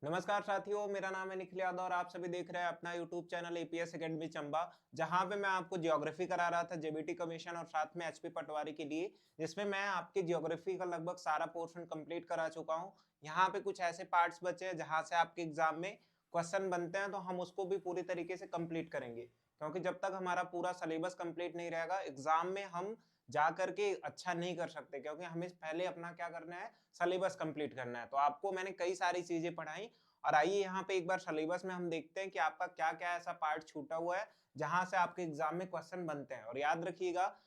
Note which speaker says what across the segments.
Speaker 1: नमस्कार साथियों, मेरा नाम है निखिल यादव और आप सभी देख रहे हैं अपना YouTube channel APS academy Chamba. जहां पे मैं आपको ज्योग्राफी करा रहा था जेबीटी कमीशन और साथ में एचपी पटवारी के लिए, जिसमें मैं आपके ज्योग्राफी का लगभग सारा पोर्शन कंप्लीट करा चुका हूं। यहाँ पे कुछ ऐसे पार्ट्स बचे हैं जहां से आपके एग्जाम में क्वेश्चन बनते हैं, तो हम उसको भी पूरी तरीके से कंप्लीट करेंगे, क्योंकि जब तक हमारा पूरा सिलेबस कंप्लीट नहीं रहेगा एग्जाम में हम जा करके अच्छा नहीं कर सकते, क्योंकि हमें पहले अपना क्या करना है, सिलेबस कंप्लीट करना है। तो आपको मैंने कई सारी चीजें पढ़ाई और आइए यहाँ पे एक बार सिलेबस में हम देखते हैं कि आपका क्या क्या ऐसा पार्ट छूटा हुआ है जहां से आपके एग्जाम में क्वेश्चन बनते हैं। और याद रखिएगा,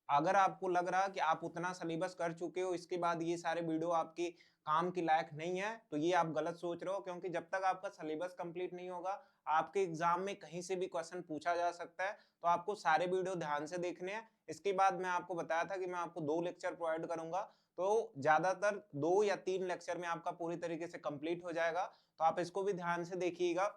Speaker 1: अगर आपको लग रहा कि आप उतना सिलेबस कर चुके हो, इसके बाद ये सारे वीडियो आपके काम के लायक नहीं है, तो ये आप गलत सोच रहे हो, क्योंकि जब तक आपका सिलेबस कंप्लीट नहीं होगा आपके एग्जाम में कहीं से भी क्वेश्चन पूछा जा सकता है। तो आपको सारे वीडियो ध्यान से देखने हैं। इसके बाद मैं आपको बताया था कि मैं आपको 2 लेक्चर प्रोवाइड करूंगा, तो ज्यादातर 2 या 3 लेक्चर में आपका पूरी तरीके से कंप्लीट हो जाएगा। तो आप इसको भी ध्यान से देखिएगा।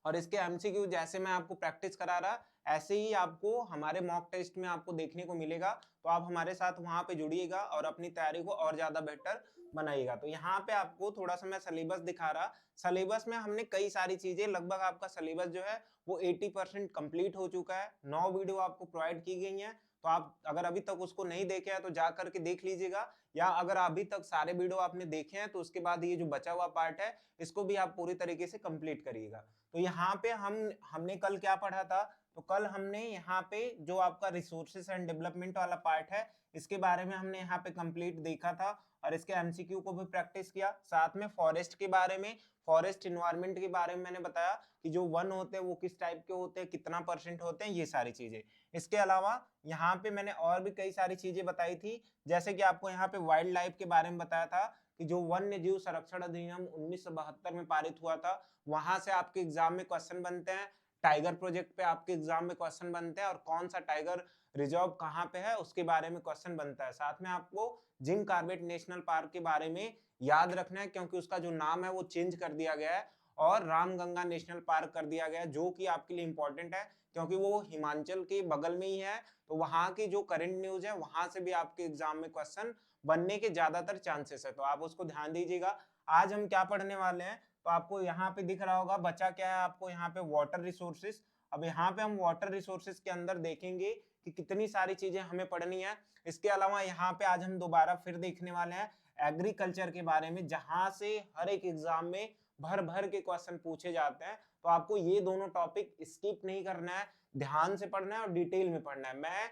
Speaker 1: और इसके एमसीक्यू जैसे मैं आपको प्रैक्टिस करा रहा, ऐसे ही आपको हमारे मॉक टेस्ट में आपको देखने को मिलेगा। तो आप हमारे साथ वहां पे जुड़िएगा और अपनी तैयारी को और ज्यादा बेहतर बनाइएगा। तो यहाँ पे आपको थोड़ा सा मैं सिलेबस दिखा रहा। सिलेबस में हमने कई सारी चीजें, लगभग आपका सिलेबस जो है वो 80% कंप्लीट हो चुका है। 9 वीडियो आपको प्रोवाइड की गई हैं। तो आप अगर अभी तक उसको नहीं देखे हैं तो जा करके देख लीजिएगा, या अगर अभी तक सारे वीडियो आपने देखे हैं तो उसके बाद ये जो बचा हुआ पार्ट है इसको भी आप पूरी तरीके से कंप्लीट करिएगा। तो यहाँ पे हमने कल क्या पढ़ा था, तो कल हमने यहाँ पे जो आपका रिसोर्सेस एंड डेवलपमेंट वाला पार्ट है इसके बारे में हमने यहाँ पे कंप्लीट देखा था और इसके एमसीक्यू को भी प्रैक्टिस किया। साथ में फॉरेस्ट के बारे में, फॉरेस्ट इन्वायरमेंट के बारे में मैंने बताया कि जो वन होते हैं वो किस टाइप के होते हैं, कितना परसेंट होते हैं, ये सारी चीजें। इसके अलावा यहाँ पे मैंने और भी कई सारी चीजें बताई थी, जैसे कि आपको यहाँ पे वाइल्ड लाइफ के बारे में बताया था कि जो वन्य जीव संरक्षण अधिनियम 1972 में पारित हुआ था, वहां से आपके एग्जाम में क्वेश्चन बनते हैं। टाइगर प्रोजेक्ट पे आपके एग्जाम में क्वेश्चन बनते हैं और कौन सा टाइगर रिजर्व कहाँ पे है उसके बारे में क्वेश्चन बनता है। साथ में आपको जिम कार्बेट नेशनल पार्क के बारे में याद रखना है, क्योंकि उसका जो नाम है वो चेंज कर दिया गया है और रामगंगा नेशनल पार्क कर दिया गया है, जो कि आपके लिए इंपॉर्टेंट है क्योंकि वो हिमाचल के बगल में ही है। तो वहां की जो करंट न्यूज है वहां से भी आपके एग्जाम में क्वेश्चन बनने के ज्यादातर चांसेस है, तो आप उसको ध्यान दीजिएगा। आज हम क्या पढ़ने वाले हैं, तो आपको यहाँ पे दिख रहा होगा बचा क्या है, आपको यहाँ पे वाटर रिसोर्सेस। अब यहाँ पे हम वाटर रिसोर्सेस के अंदर देखेंगे कि कितनी सारी चीजें हमें पढ़नी है। इसके अलावा यहाँ पे आज हम दोबारा फिर देखने वाले हैं एग्रीकल्चर के बारे में, जहां से हर एक एग्जाम में भर भर के क्वेश्चन पूछे जाते हैं। तो आपको ये दोनों टॉपिक स्किप नहीं करना है, ध्यान से पढ़ना है और डिटेल में पढ़ना है। मैं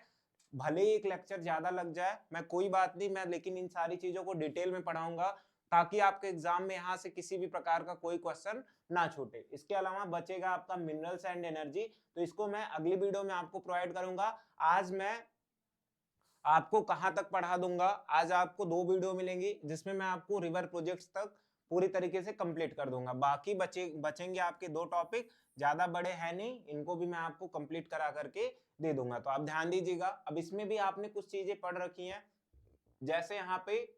Speaker 1: भले ही एक लेक्चर ज्यादा लग जाए, मैं कोई बात नहीं, मैं लेकिन इन सारी चीजों को डिटेल में पढ़ाऊंगा ताकि आपके एग्जाम में यहाँ से किसी भी प्रकार का कोई क्वेश्चन ना छूटे। इसके अलावा बचेगा आपका मिनरल्स एंड एनर्जी, तो इसको मैं अगली वीडियो में आपको प्रोवाइड करूंगा। आज मैं आपको कहां तक पढ़ा दूंगा, आज आपको 2 वीडियो मिलेंगी जिसमें मैं आपको रिवर प्रोजेक्ट्स तक पूरी तरीके से कंप्लीट कर दूंगा। बाकी बचेंगे आपके 2 टॉपिक, ज्यादा बड़े हैं नहीं, इनको भी मैं आपको कंप्लीट करा करके दे दूंगा। तो आप ध्यान दीजिएगा। अब इसमें भी आपने कुछ चीजें पढ़ रखी हैं, जैसे यहाँ पे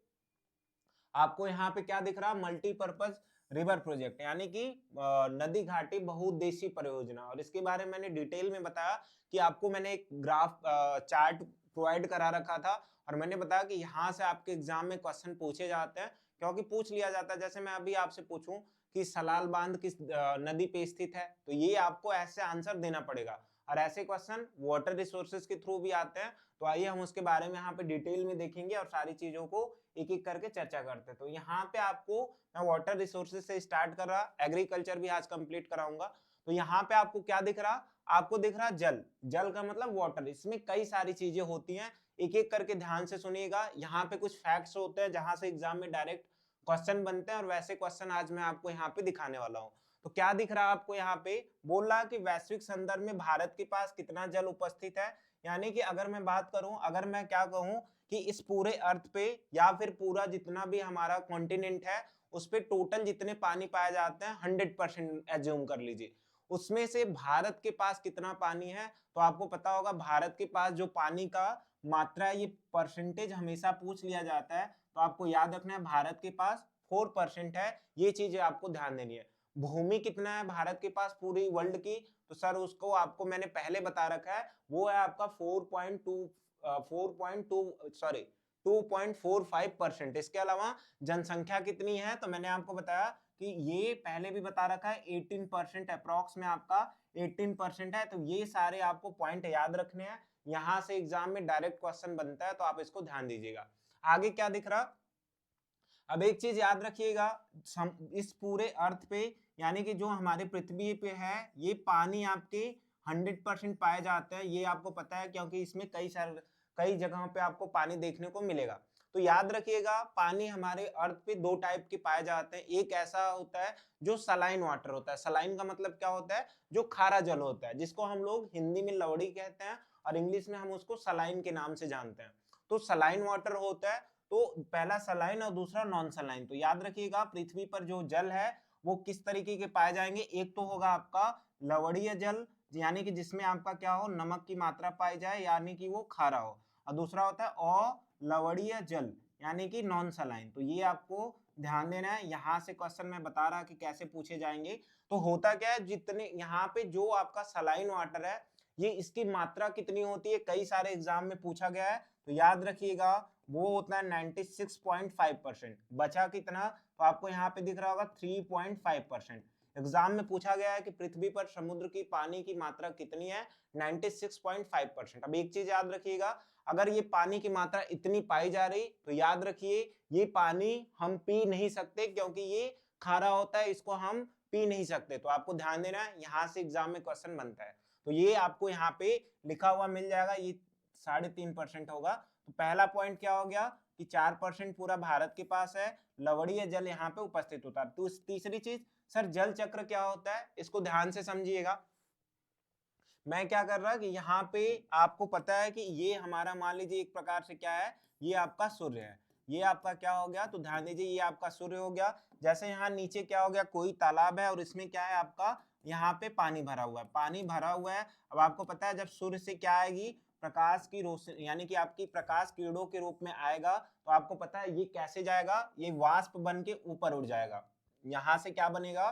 Speaker 1: आपको यहाँ पे क्या दिख रहा, मल्टीपर्पज रिवर प्रोजेक्ट, यानी कि नदी घाटी बहुउद्देशीय परियोजना। और इसके बारे में मैंने डिटेल में बताया कि आपको मैंने एक ग्राफ चार्ट प्रोवाइड करा रखा था और मैंने बताया कि यहाँ से आपके एग्जाम में क्वेश्चन पूछे जाते हैं, क्योंकि पूछ लिया जाता है। जैसे मैं अभी आपसे पूछूं कि सलाल बांध किस नदी पे स्थित है, तो ये आपको ऐसे आंसर देना पड़ेगा। और ऐसे क्वेश्चन वाटर रिसोर्सेज के थ्रू भी आते हैं। तो आइए हम उसके बारे में यहाँ पे डिटेल में देखेंगे और सारी चीजों को एक एक करके चर्चा करते हैं। तो यहाँ पे आपको मैं वाटर रिसोर्सेज से स्टार्ट कर रहा, एग्रीकल्चर भी आज कंप्लीट कराऊंगा। तो यहाँ पे आपको क्या दिख रहा, आपको दिख रहा जल, जल का मतलब वाटर। इसमें कई सारी चीजें होती हैं, एक एक करके ध्यान से सुनिएगा। यहाँ पे कुछ फैक्ट्स होते हैं जहां से एग्जाम में डायरेक्ट क्वेश्चन बनते हैं और वैसे क्वेश्चन आज मैं आपको यहाँ पे दिखाने वाला हूँ। तो क्या दिख रहा है आपको, यहाँ पे बोल रहा कि वैश्विक संदर्भ में भारत के पास कितना जल उपस्थित है। यानी कि अगर मैं बात करूं, अगर मैं क्या कहूं कि इस पूरे अर्थ पे या फिर पूरा जितना भी हमारा कॉन्टिनेंट है उस पे टोटल जितने पानी पाए जाते हैं 100% एज्यूम कर लीजिए, उसमें से भारत के पास कितना पानी है। तो आपको पता होगा भारत के पास जो पानी का मात्रा है, ये परसेंटेज हमेशा पूछ लिया जाता है। तो आपको याद रखना है भारत के पास 4% है, ये चीजें आपको ध्यान देनी है। भूमि कितना है भारत के पास पूरी वर्ल्ड की, तो सर उसको आपको मैंने पहले बता रखा है, वो है आपका 4.2 सॉरी 2.45%। इसके अलावा जनसंख्या कितनी है, तो मैंने आपको बताया कि ये पहले भी बता रखा है 18%, अप्रॉक्स में आपका 18% है। तो ये सारे आपको पॉइंट याद रखने हैं, यहां से एग्जाम में डायरेक्ट क्वेश्चन बनता है, तो आप इसको ध्यान दीजिएगा। आगे क्या दिख रहा, अब एक चीज याद रखिएगा, इस पूरे अर्थ पे यानी कि जो हमारे पृथ्वी पे है, ये पानी आपके 100% पाए जाते हैं, ये आपको पता है, क्योंकि इसमें कई जगहों पे आपको पानी देखने को मिलेगा। तो याद रखिएगा, पानी हमारे अर्थ पे दो टाइप के पाए जाते हैं। एक ऐसा होता है जो सलाइन वाटर होता है। सलाइन का मतलब क्या होता है, जो खारा जल होता है, जिसको हम लोग हिंदी में लवड़ी कहते हैं और इंग्लिश में हम उसको सलाइन के नाम से जानते हैं। तो सलाइन वाटर होता है, तो पहला सलाइन और दूसरा नॉन सलाइन। तो याद रखिएगा, पृथ्वी पर जो जल है वो किस तरीके के पाए जाएंगे, एक तो होगा आपका लवणीय जल, यानी कि जिसमें आपका क्या हो, नमक की मात्रा पाई जाए, यानी कि वो खारा हो, और दूसरा होता है अलवणीय जल, यानी कि नॉन सलाइन। तो ये आपको ध्यान देना है, यहाँ से क्वेश्चन मैं बता रहा कि कैसे पूछे जाएंगे। तो होता क्या है, जितने यहाँ पे जो आपका सलाइन वाटर है, ये इसकी मात्रा कितनी होती है, कई सारे एग्जाम में पूछा गया है। तो याद रखिएगा, वो होता है 96.5%। बचा कितना, तो आपको यहाँ पे दिख रहा होगा 3.5%। एग्जाम में पूछा गया है कि पृथ्वी पर समुद्र की पानी की मात्रा कितनी है, 96.5%। अब एक चीज याद रखिएगा, अगर ये पानी की मात्रा इतनी पाई जा रही, तो याद रखिए ये पानी हम पी नहीं सकते, क्योंकि ये खारा होता है, इसको हम पी नहीं सकते। तो आपको ध्यान देना है, यहाँ से एग्जाम में क्वेश्चन बनता है। तो ये आपको यहाँ पे लिखा हुआ मिल जाएगा, ये 3.5% होगा। तो पहला पॉइंट क्या हो गया कि 4% पूरा भारत के पास है, लवणीय जल यहाँ पे उपस्थित होता है। तो तीसरी चीज, सर जल चक्र क्या होता है, इसको ध्यान से समझिएगा। मैं क्या कर रहा कि यहाँ पे आपको पता है कि ये हमारा मान लीजिए एक प्रकार से क्या है, ये आपका सूर्य है, ये आपका क्या हो गया, तो ध्यान दीजिए ये आपका सूर्य हो गया। जैसे यहाँ नीचे क्या हो गया, कोई तालाब है और इसमें क्या है आपका, यहाँ पे पानी भरा हुआ है, पानी भरा हुआ है। अब आपको पता है जब सूर्य से क्या आएगी, प्रकाश की रोशनी, यानी कि आपकी प्रकाश किरणों के रूप में आएगा, तो आपको पता है ये कैसे जाएगा, ये वाष्प बन के ऊपर उड़ जाएगा। यहाँ से क्या बनेगा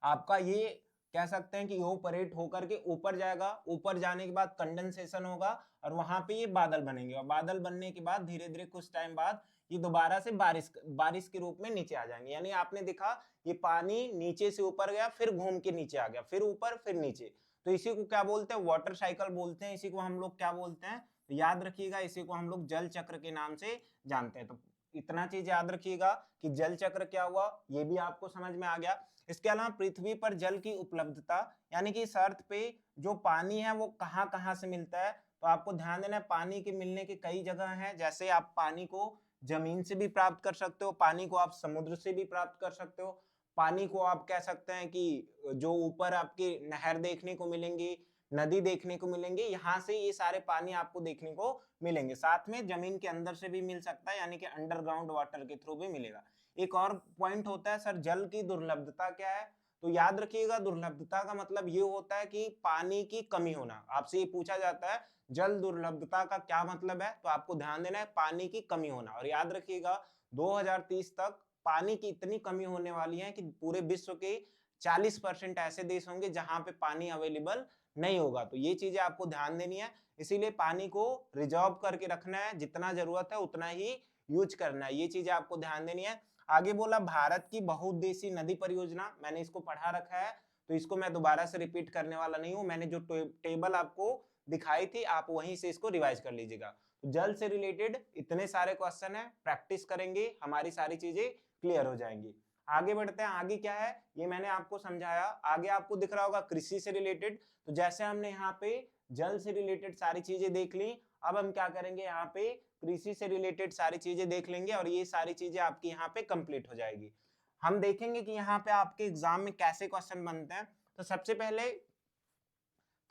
Speaker 1: आपका, ये कह सकते हैं कि इवेपोरेट होकर के ऊपर जाएगा, ऊपर जाने के बाद कंडेंसेशन होगा और वहां पे ये बादल बनेंगे, और बादल बनने के बाद धीरे धीरे कुछ टाइम बाद ये दोबारा से बारिश के रूप में नीचे आ जाएंगे। यानी आपने देखा, ये पानी नीचे से ऊपर गया, फिर घूम के नीचे आ गया, फिर ऊपर फिर नीचे। तो इसी को क्या बोलते हैं, वाटर साइकिल बोलते हैं। इसी को हम लोग क्या बोलते हैं, तो याद रखिएगा, इसी को हम लोग जल चक्र के नाम से जानते हैं। तो इतना चीज याद रखिएगा कि जल चक्र क्या हुआ, ये भी आपको समझ में आ गया। इसके अलावा पृथ्वी पर जल की उपलब्धता, यानी कि इस अर्थ पे जो पानी है वो कहाँ कहाँ से मिलता है, तो आपको ध्यान देना है, पानी के मिलने के कई जगह हैं। जैसे आप पानी को जमीन से भी प्राप्त कर सकते हो, पानी को आप समुद्र से भी प्राप्त कर सकते हो, पानी को आप कह सकते हैं कि जो ऊपर आपके नहर देखने को मिलेंगी, नदी देखने को मिलेंगे, यहाँ से ये सारे पानी आपको देखने को मिलेंगे। साथ में जमीन के अंदर से भी मिल सकता है, यानी कि अंडरग्राउंड वाटर के थ्रू भी मिलेगा। एक और पॉइंट होता है, सर जल की दुर्लभता क्या है, तो याद रखिएगा, दुर्लभता का मतलब ये होता है कि पानी की कमी होना। आपसे ये पूछा जाता है जल दुर्लभता का क्या मतलब है, तो आपको ध्यान देना है पानी की कमी होना। और याद रखिएगा 2030 तक पानी की इतनी कमी होने वाली है कि पूरे विश्व के 40% ऐसे देश होंगे जहां पे पानी अवेलेबल नहीं होगा। तो ये चीजें आपको ध्यान देनी है, इसीलिए पानी को रिजर्व करके रखना है, जितना जरूरत है उतना ही यूज करना है, ये चीजें आपको ध्यान देनी है। आगे बोला भारत की बहुउद्देशीय नदी परियोजना, मैंने इसको पढ़ा रखा है, तो इसको मैं दोबारा से रिपीट करने वाला नहीं हूं। मैंने जो टेबल आपको दिखाई थी, आप वहीं से इसको रिवाइज कर लीजिएगा। तो जल से रिलेटेड इतने सारे क्वेश्चन है, प्रैक्टिस करेंगे हमारी सारी चीजें क्लियर हो जाएंगी। आगे बढ़ते हैं, आगे क्या है ये मैंने आपको समझाया। आगे आपको दिख रहा होगा कृषि से रिलेटेड। तो जैसे हमने यहाँ पे जल से रिलेटेड सारी चीजें देख ली, अब हम क्या करेंगे, यहाँ पे कृषि से रिलेटेड सारी चीजें देख लेंगे और ये सारी चीजें आपकी यहाँ पे कंप्लीट हो जाएगी। हम देखेंगे कि यहाँ पे आपके एग्जाम में कैसे क्वेश्चन बनते हैं। तो सबसे पहले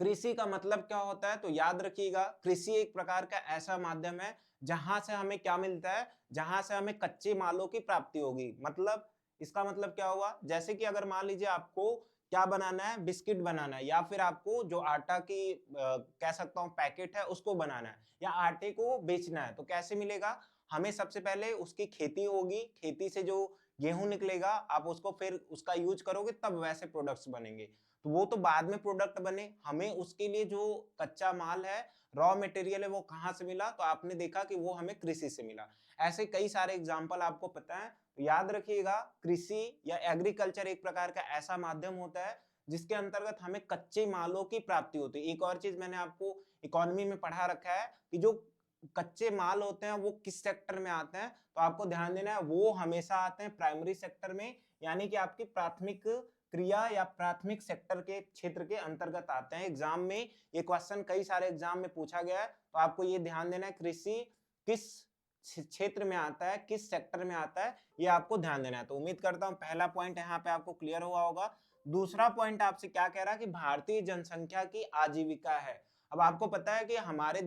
Speaker 1: कृषि का मतलब क्या होता है, तो याद रखिएगा, कृषि एक प्रकार का ऐसा माध्यम है जहां से हमें क्या मिलता है, जहां से हमें कच्चे मालों की प्राप्ति होगी। मतलब इसका मतलब क्या हुआ, जैसे कि अगर मान लीजिए आपको क्या बनाना है, बिस्किट बनाना है, या फिर आपको जो आटा की कह सकता हूँ पैकेट है उसको बनाना है, या आटे को बेचना है, तो कैसे मिलेगा, हमें सबसे पहले उसकी खेती होगी, खेती से जो गेहूं निकलेगा, आप उसको फिर उसका यूज करोगे तब वैसे प्रोडक्ट्स बनेंगे। तो वो तो बाद में प्रोडक्ट बने, हमें उसके लिए जो कच्चा माल है, रॉ मटेरियल है, वो कहाँ से मिला? तो आपने देखा कि वो हमें कृषि से मिला। ऐसे कई सारे एग्जाम्पल आपको पता है। तो याद रखिएगा, कृषि या एग्रीकल्चर एक प्रकार का ऐसा माध्यम होता है जिसके अंतर्गत हमें कच्चे मालों की प्राप्ति होती है। एक और चीज मैंने आपको इकोनॉमी में पढ़ा रखा है कि जो कच्चे माल होते हैं वो किस सेक्टर में आते हैं, तो आपको ध्यान देना है वो हमेशा आते हैं प्राइमरी सेक्टर में, यानी कि आपकी प्राथमिक क्रिया या प्राथमिक सेक्टर के क्षेत्र के अंतर्गत आते हैं। एग्जाम में ये क्वेश्चन कई सारे एग्जाम में पूछा गया है, तो आपको ये ध्यान देना है कृषि किस क्षेत्र में आता है, किस सेक्टर में आता है, ये आपको ध्यान देना है। तो उम्मीद करता हूं पहला पॉइंट यहाँ पे आपको क्लियर हुआ होगा। दूसरा पॉइंट आपसे क्या कह रहा है कि भारतीय जनसंख्या की आजीविका है। अब आपको पता है कि हमारे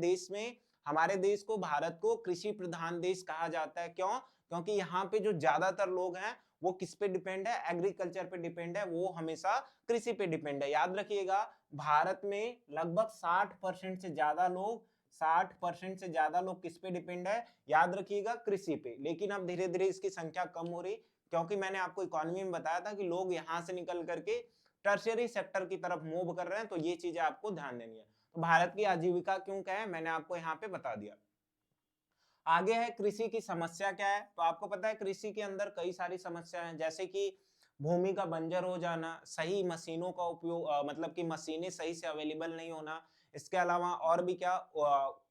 Speaker 1: देश को, भारत को कृषि प्रधान देश कहा जाता है। क्यों? क्योंकि यहाँ पे जो ज्यादातर लोग हैं वो किस पे डिपेंड है? एग्रीकल्चर पे डिपेंड है, वो हमेशा कृषि पे डिपेंड है। याद रखिएगा, भारत में लगभग 60% से ज्यादा लोग 60% से ज्यादा लोग किस पे डिपेंड है? याद रखिएगा, कृषि पे। लेकिन अब धीरे धीरे इसकी संख्या कम हो रही, क्योंकि मैंने आपको इकोनॉमी में बताया था कि लोग यहाँ से निकल करके टर्शियरी सेक्टर की तरफ मूव कर रहे हैं। तो ये चीजें आपको ध्यान देनी है। तो भारत की आजीविका क्यों कहें, मैंने आपको यहाँ पे बता दिया। आगे है कृषि की समस्या क्या है। तो आपको पता है कृषि के अंदर कई सारी समस्या हैं, जैसे कि भूमि का बंजर हो जाना, सही मशीनों का उपयोग, मतलब कि मशीनें सही से अवेलेबल नहीं होना। इसके अलावा और भी क्या,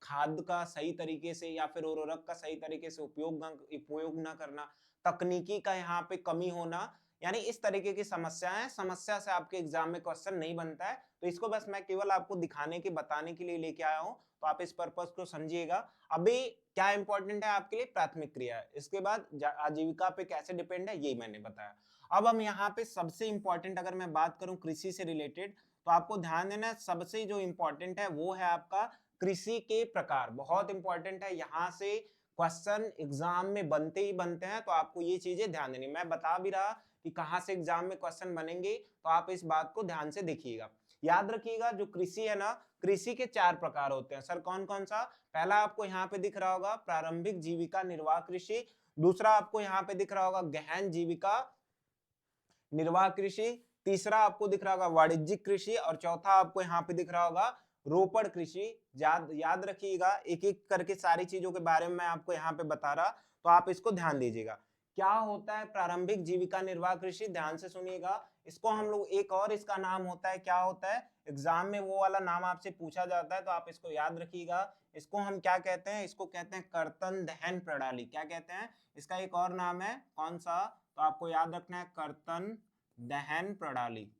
Speaker 1: खाद का सही तरीके से या फिर उर्वरक का सही तरीके से उपयोग न करना, तकनीकी का यहाँ पे कमी होना, यानी इस तरीके की समस्याएं, समस्या से आपके एग्जाम में क्वेश्चन नहीं बनता है। तो इसको बस मैं केवल आपको दिखाने के, बताने के लिए लेके आया हूँ, तो आप इस पर्पस को समझिएगा। अभी क्या इंपॉर्टेंट है आपके लिए? प्राथमिक क्रिया है। इसके बाद आजीविका पे कैसे डिपेंड है, यही मैंने बताया। अब हम यहाँ पे सबसे इंपॉर्टेंट अगर मैं बात करूं कृषि से रिलेटेड, तो आपको ध्यान देना है, सबसे जो इंपॉर्टेंट है वो है आपका कृषि के प्रकार। बहुत इंपॉर्टेंट है, यहाँ से क्वेश्चन एग्जाम में बनते ही बनते हैं, तो आपको ये चीजें ध्यान देनी। मैं बता भी रहा कि कहाँ से एग्जाम में क्वेश्चन बनेंगे, तो आप इस बात को ध्यान से देखिएगा। याद रखिएगा, जो कृषि है ना, कृषि के 4 प्रकार होते हैं। सर कौन कौन सा? पहला आपको यहाँ पे दिख रहा होगा प्रारंभिक जीविका निर्वाह कृषि, दूसरा आपको यहाँ पे दिख रहा होगा गहन जीविका निर्वाह कृषि, तीसरा आपको दिख रहा होगा वाणिज्यिक कृषि, और चौथा आपको यहाँ पे दिख रहा होगा रोपड़ कृषि। याद रखिएगा, एक एक करके सारी चीजों के बारे में मैं आपको यहाँ पे बता रहा, तो आप इसको ध्यान दीजिएगा। क्या होता है प्रारंभिक जीविका निर्वाह कृषि? ध्यान से सुनिएगा, इसको हम लोग एक और इसका नाम होता है, क्या होता है? एग्जाम में वो वाला नाम आपसे पूछा जाता है, तो आप इसको याद रखिएगा। इसको हम क्या कहते हैं? इसको कहते हैं कर्तन दहन प्रणाली। क्या कहते हैं? इसका एक और नाम है, कौन सा? तो आपको याद रखना है कर्तन दहन प्रणाली।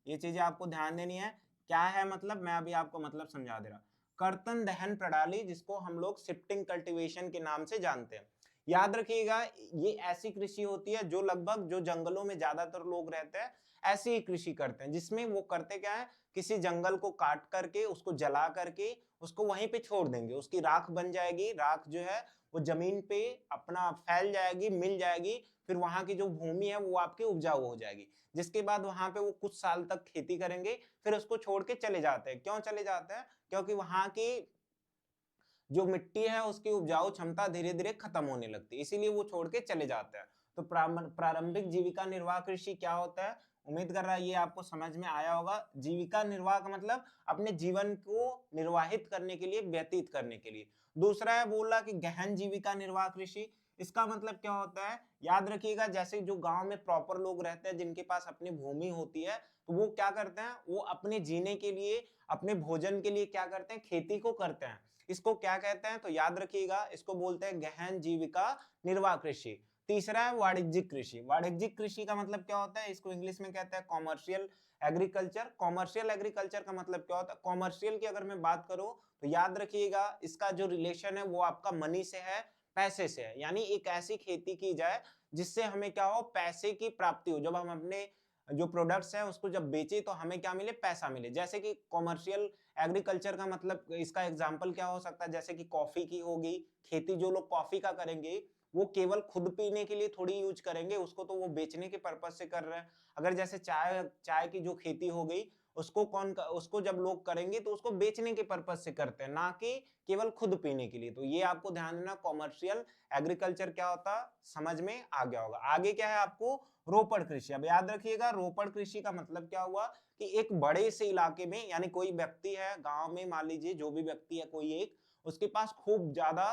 Speaker 1: ये चीजें आपको ध्यान देनी है। क्या है मतलब, मैं अभी आपको मतलब समझा दे रहा। कर्तन दहन प्रणाली, जिसको हम लोग शिफ्टिंग कल्टीवेशन के नाम से जानते हैं। याद रखिएगा, ये ऐसी कृषि होती है जो लगभग, जो जंगलों में ज्यादातर लोग रहते हैं ऐसी ही कृषि करते हैं, जिसमें वो करते क्या है, किसी जंगल को काट करके, उसको जला करके, उसको वहीं पे छोड़ देंगे, उसकी राख बन जाएगी। राख जो है वो जमीन पे अपना फैल जाएगी, मिल जाएगी, फिर वहां की जो भूमि है वो आपकी उपजाऊ हो जाएगी। जिसके बाद वहां पे वो कुछ साल तक खेती करेंगे, फिर उसको छोड़ के चले जाते हैं। क्यों चले जाते हैं? क्योंकि वहां की जो मिट्टी है उसकी उपजाऊ क्षमता धीरे धीरे खत्म होने लगती है, इसीलिए वो छोड़ के चले जाते हैं। तो प्रारंभिक जीविका निर्वाह कृषि क्या होता है? उम्मीद कर रहा है ये आपको समझ में आया होगा। जीविका निर्वाह का मतलब अपने जीवन को निर्वाहित करने के लिए, व्यतीत करने के लिए। दूसरा है, बोला कि गहन जीविका निर्वाह कृषि। इसका मतलब क्या होता है? याद रखिएगा, जैसे जो गांव में प्रॉपर लोग रहते हैं, जिनके पास अपनी भूमि होती है, तो वो क्या करते हैं? वो अपने जीने के लिए, अपने भोजन के लिए क्या करते हैं? खेती को करते हैं। इसको क्या कहते हैं? तो याद रखिएगा, इसको बोलते हैं गहन जीविका निर्वाह कृषि। तीसरा है वाणिज्यिक कृषि। वाणिज्यिक कृषि का मतलब क्या होता है? इसको इंग्लिश में कहते हैं कॉमर्शियल एग्रीकल्चर। कॉमर्शियल एग्रीकल्चर का मतलब क्या होता है? कॉमर्शियल की अगर मैं बात करूं, तो याद रखिएगा, इसका जो रिलेशन है वो आपका मनी से है, पैसे से है। यानी एक ऐसी खेती की जाए जिससे हमें क्या हो? पैसे की प्राप्ति हो। जब हम अपने जो प्रोडक्ट्स हैं उसको जब बेचे तो हमें क्या मिले? पैसा मिले। जैसे कि कॉमर्शियल एग्रीकल्चर का मतलब, इसका एग्जांपल क्या हो सकता है? जैसे कि कॉफी की होगी खेती, जो लोग कॉफी का करेंगे वो केवल खुद पीने के लिए थोड़ी यूज करेंगे उसको, तो वो बेचने के पर्पज से कर रहे हैं। अगर जैसे चाय चाय की जो खेती हो गई, उसको जब लोग करेंगे तो उसको बेचने के पर्पज से करते हैं, ना कि केवल खुद पीने के लिए। तो ये आपको ध्यान देना, कॉमर्शियल एग्रीकल्चर क्या होता है समझ में आ गया होगा। आगे क्या है आपको, रोपड़ कृषि। अब याद रखिएगा, रोपड़ कृषि का मतलब क्या हुआ कि एक बड़े से इलाके में, यानी कोई व्यक्ति है गांव में, मान लीजिए जो भी व्यक्ति है कोई एक, उसके पास खूब ज्यादा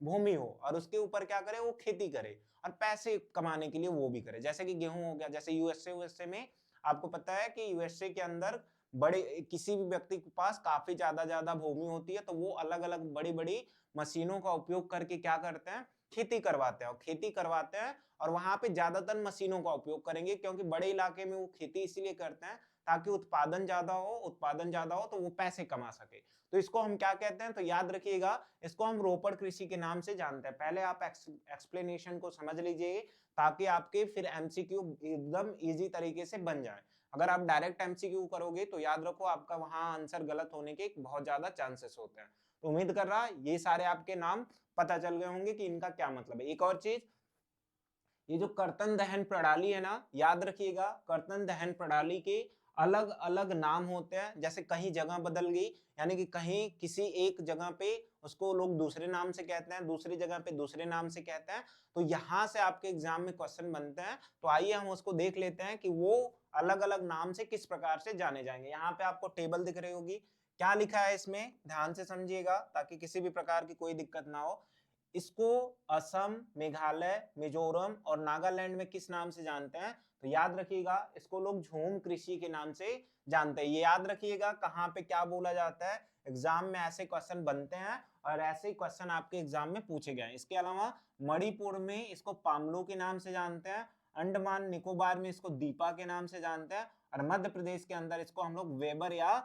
Speaker 1: भूमि हो और उसके ऊपर क्या करे, वो खेती करे और पैसे कमाने के लिए वो भी करे। जैसे कि गेहूं हो गया, जैसे यूएसए में आपको पता है कि यूएसए के अंदर बड़े किसी भी व्यक्ति के पास काफी ज्यादा भूमि होती है, तो वो अलग अलग बड़ी बड़ी मशीनों का उपयोग करके क्या करते हैं, खेती करवाते हैं। और खेती करवाते हैं और वहां पे ज्यादातर मशीनों का उपयोग करेंगे, क्योंकि बड़े इलाके में वो खेती इसलिए करते हैं ताकि उत्पादन ज्यादा हो तो वो पैसे कमा सके। तो इसको हम क्या कहते हैं, तो याद रखिएगा, इसको हम रोपड़ कृषि के नाम से जानते हैं। पहले आप एक्सप्लेनेशन को समझ लीजिए ताकि आपके फिर एमसीक्यू एकदम इजी तरीके से बन जाए। अगर आप डायरेक्ट एमसीक्यू करोगे तो याद रखो आपका वहां आंसर गलत होने के बहुत ज्यादा चांसेस होते हैं। तो उम्मीद कर रहा ये सारे आपके नाम पता चल गए होंगे कि इनका क्या मतलब है। एक और चीज, ये जो कर्तन दहन प्रणाली है ना, याद रखिएगा, कर्तन दहन प्रणाली के अलग अलग नाम होते हैं। जैसे कहीं जगह बदल गई, यानी कि कहीं किसी एक जगह पे उसको लोग दूसरे नाम से कहते हैं, दूसरी जगह पे दूसरे नाम से कहते हैं। तो यहां से आपके एग्जाम में क्वेश्चन बनते हैं। तो आइए हम उसको देख लेते हैं कि वो अलग अलग नाम से किस प्रकार से जाने जाएंगे। यहाँ पे आपको टेबल दिख रही होगी, क्या लिखा है इसमें ध्यान से समझिएगा ताकि किसी भी प्रकार की कोई दिक्कत ना हो। इसको असम, मेघालय, मिजोरम और नागालैंड में किस नाम से जानते हैं, तो याद रखिएगा इसको लोग झूम कृषि के नाम से जानते हैं। ये याद रखिएगा कहाँ पे क्या बोला जाता है, एग्जाम में ऐसे क्वेश्चन बनते हैं और ऐसे क्वेश्चन आपके एग्जाम में पूछे गए हैं। इसके अलावा मणिपुर में इसको पामलो के नाम से जानते हैं, अंडमान निकोबार में इसको दीपा के नाम से जानते हैं और मध्य प्रदेश के अंदर इसको हम लोग वेबर या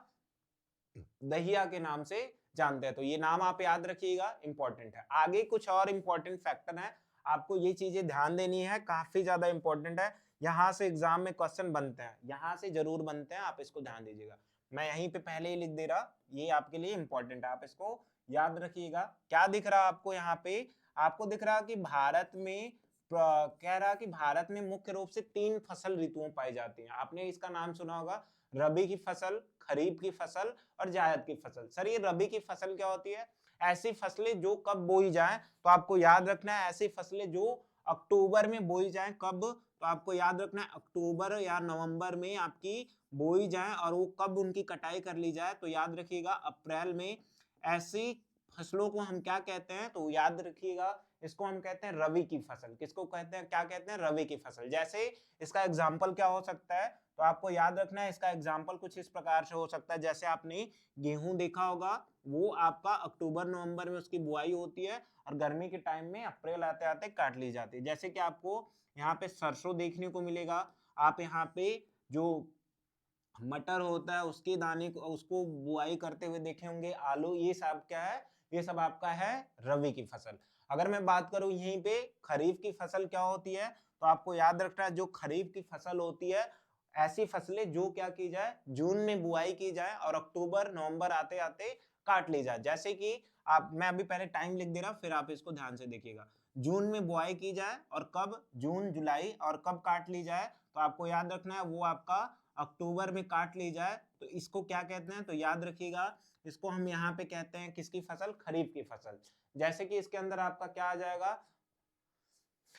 Speaker 1: दहिया के नाम से जानते हैं। तो ये नाम आप याद रखिएगा, इंपॉर्टेंट है। आगे कुछ और इंपॉर्टेंट फैक्टर है, आपको ये चीजें ध्यान देनी है, काफी ज्यादा इंपॉर्टेंट है। यहां से एग्जाम में क्वेश्चन बनते हैं, यहां से जरूर बनते हैं, आप इसको ध्यान दीजिएगा। मैं यहीं पे पहले ही लिख दे रहा, ये आपके लिए इंपॉर्टेंट है, आप इसको याद रखिएगा। क्या दिख रहा आपको यहाँ पे, आपको दिख रहा कि भारत में कह रहा कि भारत में मुख्य रूप से 3 फसल ऋतुओं पाई जाती हैं। आपने इसका नाम सुना होगा, रबी की फसल, खरीफ की फसल और जायद की फसल। सर ये रबी की फसल क्या होती है, ऐसी फसलें जो कब बोई जाए, तो आपको याद रखना है ऐसी फसलें जो अक्टूबर में बोई जाए। कब, तो आपको याद रखना है अक्टूबर या नवंबर में आपकी बोई जाए और वो कब उनकी कटाई कर ली जाए, तो याद रखिएगा अप्रैल में। ऐसी फसलों को हम क्या कहते हैं, तो याद रखिएगा इसको हम कहते हैं रबी की फसल। किसको कहते हैं, क्या कहते हैं, रबी की फसल। जैसे इसका एग्जाम्पल क्या हो सकता है, तो आपको याद रखना है इसका एग्जाम्पल कुछ इस प्रकार से हो सकता है। जैसे आपने गेहूं देखा होगा, वो आपका अक्टूबर नवंबर में उसकी बुआई होती है और गर्मी के टाइम में अप्रैल आते आते काट ली जाती है। जैसे कि आपको यहाँ पे सरसों देखने को मिलेगा, आप यहाँ पे जो मटर होता है उसके दाने को, उसको बुआई करते हुए देखे होंगे। आलू, ये सब क्या है, ये सब आपका है रबी की फसल। अगर मैं बात करूं यहीं पे खरीफ की फसल क्या होती है, तो आपको याद रखना है जो खरीफ की फसल होती है, ऐसी फसलें जो क्या की जाए, जून में बुआई की जाए और अक्टूबर नवंबर आते आते काट ली जाए। जैसे कि आप, मैं अभी पहले टाइम लिख दे रहा, फिर आप इसको ध्यान से देखिएगा। जून में बुआई की जाए और कब, जून जुलाई, और कब काट ली जाए, तो आपको याद रखना है वो आपका अक्टूबर में काट ली जाए। तो इसको क्या कहते हैं, तो याद रखिएगा इसको हम यहाँ पे कहते हैं किसकी फसल, खरीफ की फसल। जैसे कि इसके अंदर आपका क्या आ जाएगा,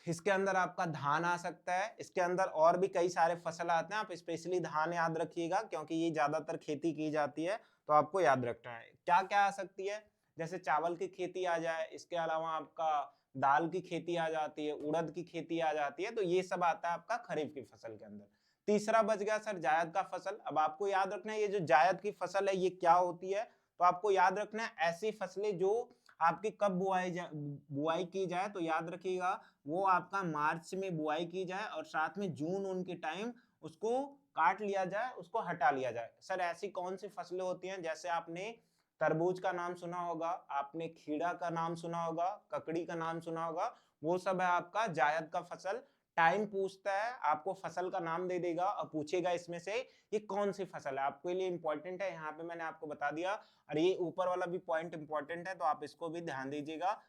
Speaker 1: इसके अंदर आपका धान आ सकता है, इसके अंदर और भी कई सारे फसल आते हैं। आप स्पेशली धान याद रखिएगा क्योंकि ये ज्यादातर खेती की जाती है, तो आपको याद रखना है। क्या क्या आ सकती है, जैसे चावल की खेती आ जाए, इसके अलावा आपका दाल की खेती आ जाती है, उड़द की खेती आ जाती है। तो ये सब आता है आपका खरीफ की फसल के अंदर। तीसरा बच गया सर जायद का फसल। अब आपको याद रखना है ये जो जायद की फसल है ये क्या होती है, तो आपको याद रखना है ऐसी फसलें जो आपकी कब बुआई की जाए, तो याद रखिएगा वो आपका मार्च में बुआई की जाए और साथ में जून उनके टाइम उसको काट लिया जाए, उसको हटा लिया जाए। सर ऐसी कौन सी फसलें होती हैं, जैसे आपने तरबूज का नाम सुना होगा, आपने खीरा का नाम सुना होगा, ककड़ी का नाम सुना होगा, वो सब है आपका जायद का फसल। टाइम पूछता है, आपको फसल का नाम दे देगा और पूछेगा इसमें से ये कौन सी फसल है। आपके लिए इंपॉर्टेंट है, यहाँ पे मैंने आपको बता दिया। और ये ऊपर वाला भी पॉइंट इंपॉर्टेंट है, तो आप इसको भी ध्यान दीजिएगा।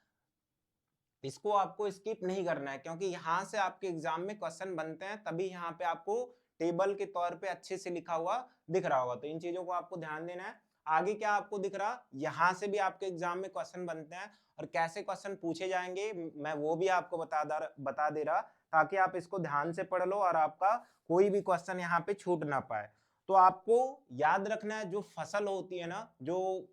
Speaker 1: इसको आपको स्किप नहीं करना है क्योंकि यहां से आपके एग्जाम में क्वेश्चन बनते हैं, तभी यहाँ पे आपको टेबल के तौर पे अच्छे से लिखा हुआ दिख रहा होगा। तो इन चीजों को आपको ध्यान देना है। आगे क्या आपको दिख रहा, यहाँ से भी आपके एग्जाम में क्वेश्चन बनते हैं और कैसे क्वेश्चन पूछे जाएंगे मैं वो भी आपको बता दे रहा, ताकि आप इसको ध्यान से पढ़ लो और आपका कोई भी क्वेश्चन यहाँ पे छूट ना पाए। तो आपको याद रखना है, जो फसल होती है ना, जो